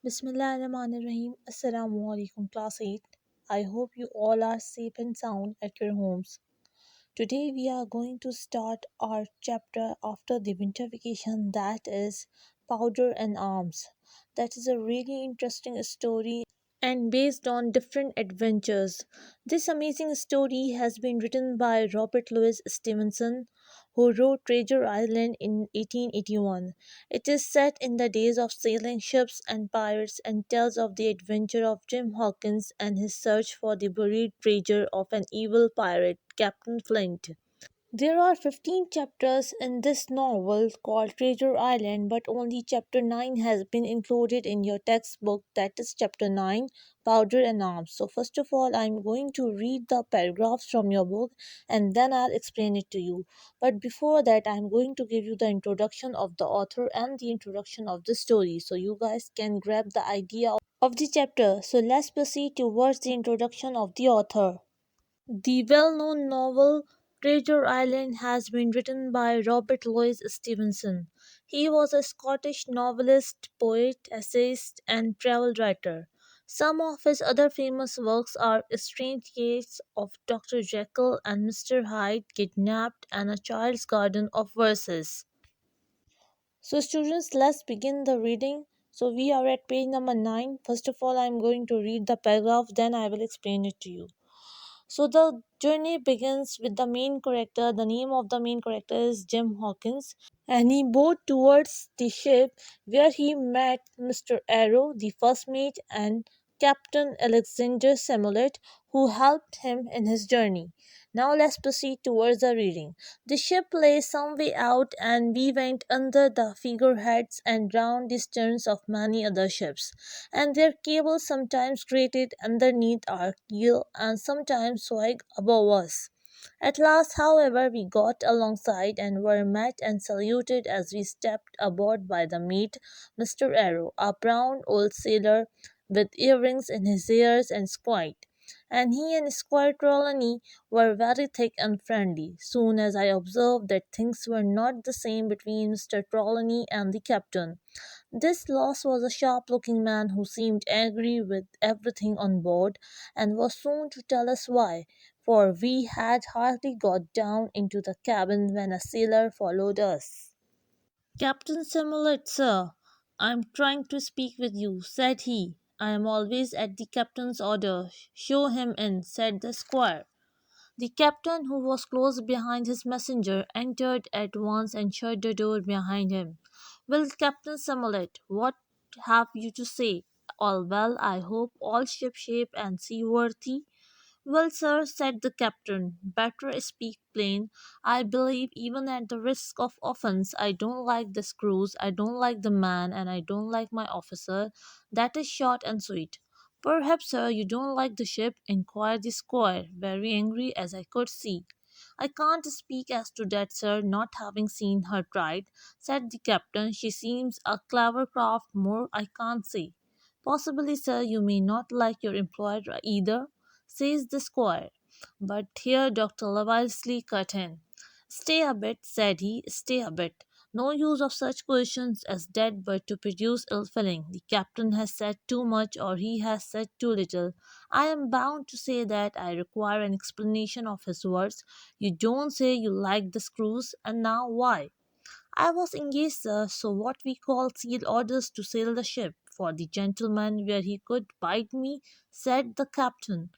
Bismillahirrahmanirrahim. Assalamu alaikum, class 8. I hope you all are safe and sound at your homes. Today we are going to start our chapter after the winter vacation, that is Powder and Arms. That is a really interesting story and based on different adventures. This amazing story has been written by Robert Louis Stevenson, who wrote Treasure Island in 1881. It is set in the days of sailing ships and pirates and tells of the adventure of Jim Hawkins and his search for the buried treasure of an evil pirate, Captain Flint. There are 15 chapters in this novel called Treasure Island, but only chapter 9 has been included in your textbook, that is chapter 9, Powder and Arms. So, first of all, I'm going to read the paragraphs from your book and then I'll explain it to you. But before that, I'm going to give you the introduction of the author and the introduction of the story so you guys can grab the idea of the chapter. So, let's proceed towards the introduction of the author. The well known novel Treasure Island has been written by Robert Louis Stevenson. He was a Scottish novelist, poet, essayist, and travel writer. Some of his other famous works are A Strange Case of Dr. Jekyll and Mr. Hyde Kidnapped and A Child's Garden of Verses. So, students, let's begin the reading. So, we are at page number 9. First of all, I am going to read the paragraph, then I will explain it to you. So the journey begins with the main character. The name of the main character is Jim Hawkins, and he bowed towards the ship where he met Mr. Arrow, the first mate, and Captain Alexander Smollett, who helped him in his journey. Now let's proceed towards the reading. The ship lay some way out, and we went under the figureheads and round the sterns of many other ships, and their cables sometimes grated underneath our keel and sometimes swayed above us. At last, however, we got alongside and were met and saluted as we stepped aboard by the mate, Mr. Arrow, a brown old sailor with earrings in his ears and squint. And he and Squire Trelawney were very thick and friendly. Soon as I observed that things were not the same between Mr. Trelawney and the captain. This loss was a sharp looking man who seemed angry with everything on board, and was soon to tell us why, for we had hardly got down into the cabin when a sailor followed us. Captain Smollett, sir, I am trying to speak with you, said he. I am always at the captain's order. Show him in, said the squire. The captain, who was close behind his messenger, entered at once and shut the door behind him. Well, Captain Smollett, what have you to say? All well, I hope, all shipshape and seaworthy? Well, sir, said the captain, better speak plain. I believe, even at the risk of offence, I don't like this cruise, I don't like the man, and I don't like my officer. That is short and sweet. Perhaps, sir, you don't like the ship? Inquired the squire, very angry as I could see. I can't speak as to that, sir, not having seen her tried, said the captain. She seems a clever craft, more I can't say. Possibly, sir, you may not like your employer either, says the squire. But here Dr. Livesey cut in. Stay a bit, said he, stay a bit. No use of such questions as that but to produce ill feeling. The captain has said too much or he has said too little. I am bound to say that I require an explanation of his words. You don't say you like the cruise, and now why? I was engaged, sir, so what we call sealed orders to sail the ship, for the gentleman where he could bite me, said the captain.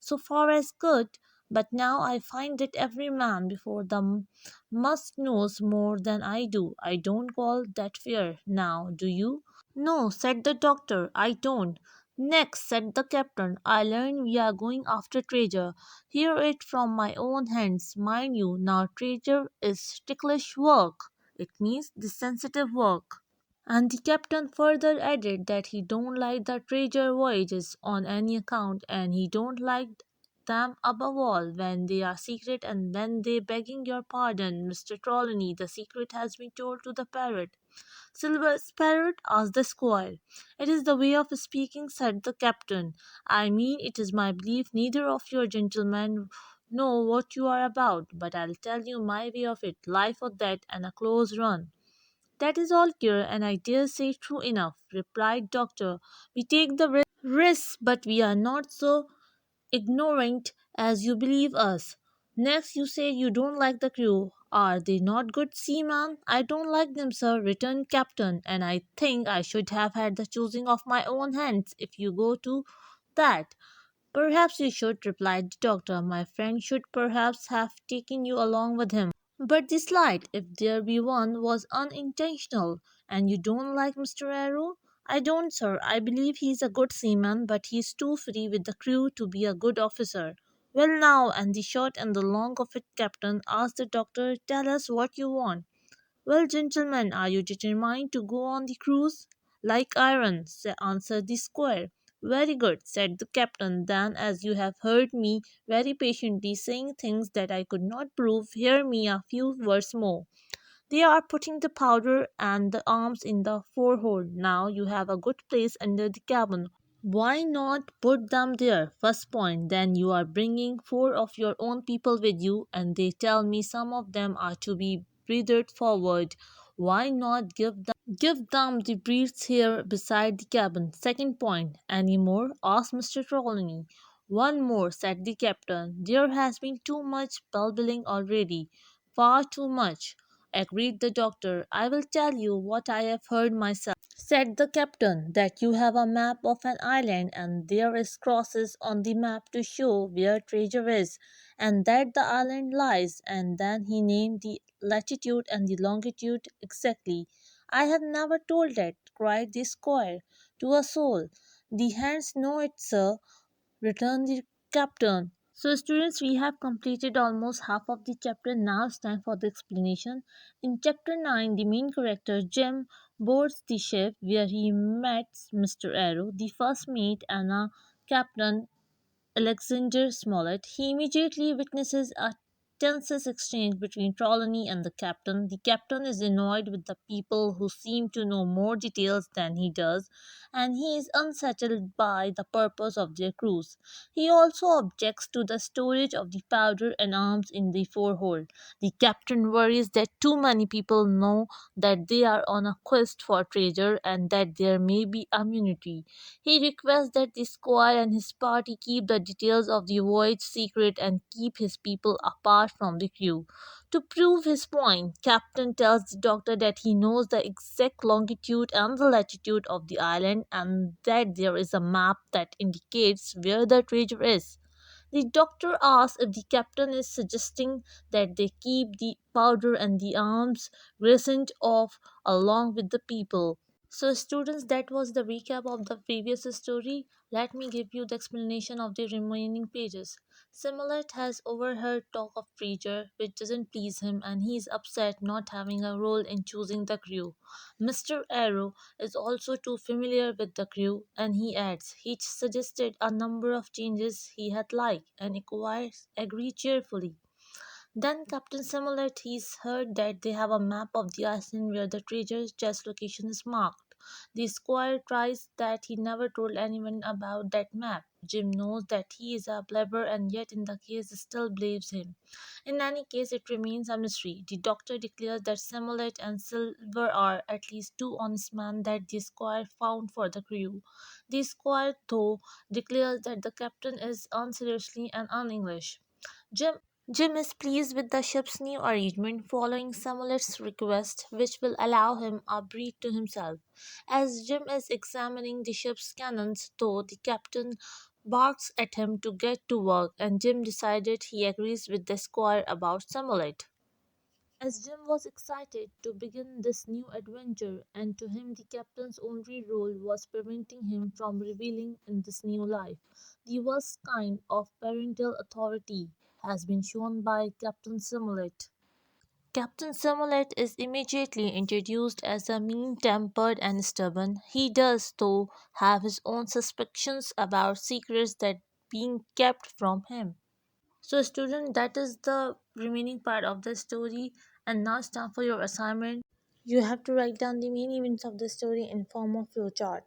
So far as good, but now I find that every man before them must knows more than I do. I don't call that fair, now, do you? No, said the doctor, I don't. Next, said the captain, I learn we are going after treasure. Hear it from my own hands, mind you. Now, treasure is ticklish work. It means the sensitive work. And the captain further added that he don't like the treasure voyages on any account, and he don't like them above all when they are secret and when they begging your pardon, Mr. Trelawney, the secret has been told to the parrot. Silver's parrot? Asked the squire. It is the way of speaking, said the captain. I mean, it is my belief neither of your gentlemen know what you are about, but I'll tell you my way of it, life or death, and a close run. That is all clear, and I dare say true enough, replied Doctor. We take the risks, but we are not so ignorant as you believe us. Next, you say you don't like the crew. Are they not good seamen? I don't like them, sir, returned Captain, and I think I should have had the choosing of my own hands if you go to that. Perhaps you should, replied the doctor. My friend should perhaps have taken you along with him. But this light, if there be one, was unintentional. And you don't like Mr. Arrow? I don't, sir. I believe he is a good seaman, but he is too free with the crew to be a good officer. Well, now, and the short and the long of it, Captain, asked the doctor, tell us what you want. Well, gentlemen, are you determined to go on the cruise? Like iron, answered the squire. Very good, said the captain. Then, as you have heard me very patiently saying things that I could not prove, hear me a few words more. They are putting the powder and the arms in the forehold. Now you have a good place under the cabin. Why not put them there? First point. Then you are bringing four of your own people with you, and they tell me some of them are to be breathed forward. Why not give them the breaths here beside the cabin? Second point. Any more? Asked Mr. Trelawney. One more, said the captain. There has been too much babbling already. Far too much, agreed the doctor. I will tell you what I have heard myself, said the captain, that you have a map of an island and there is crosses on the map to show where treasure is, and that the island lies, and then he named the latitude and the longitude exactly. I have never told that, cried the squire, to a soul. The hands know it, sir, returned the captain. So, students, we have completed almost half of the chapter. Now it's time for the explanation. In chapter 9, the main character Jim boards the ship where he meets Mr. Arrow, the first mate, and a captain Alexander Smollett. He immediately witnesses a tense exchange between Trelawney and the captain. The captain is annoyed with the people who seem to know more details than he does, and he is unsettled by the purpose of their cruise. He also objects to the storage of the powder and arms in the forehold. The captain worries that too many people know that they are on a quest for treasure and that there may be immunity. He requests that the squire and his party keep the details of the voyage secret and keep his people apart from the crew. To prove his point, Captain tells the doctor that he knows the exact longitude and the latitude of the island and that there is a map that indicates where the treasure is. The doctor asks if the captain is suggesting that they keep the powder and the arms recent off along with the people. So, students, that was the recap of the previous story. Let me give you the explanation of the remaining pages. Simollett has overheard talk of Preacher, which doesn't please him, and he is upset not having a role in choosing the crew. Mr. Arrow is also too familiar with the crew, and he adds he suggested a number of changes he had liked, and inquires agreed cheerfully. Then Captain Smollett he's heard that they have a map of the island where the treasure chest location is marked. The squire tries that he never told anyone about that map. Jim knows that he is a blabber and yet in the case still believes him. In any case, it remains a mystery. The doctor declares that Smollett and Silver are at least two honest men that the squire found for the crew. The squire, though, declares that the captain is unseriously and un-English. Jim Jim is pleased with the ship's new arrangement following Samollet's request, which will allow him a breath to himself. As Jim is examining the ship's cannons, though, the captain barks at him to get to work, and Jim decided he agrees with the squire about Samollet. As Jim was excited to begin this new adventure, and to him the captain's only role was preventing him from reveling in this new life. The worst kind of parental authority has been shown by Captain Smollett. Captain Smollett is immediately introduced as a mean tempered and stubborn. He does, though, have his own suspicions about secrets that being kept from him. So, student, that is the remaining part of the story, and now it's time for your assignment. You have to write down the main events of the story in form of flowchart.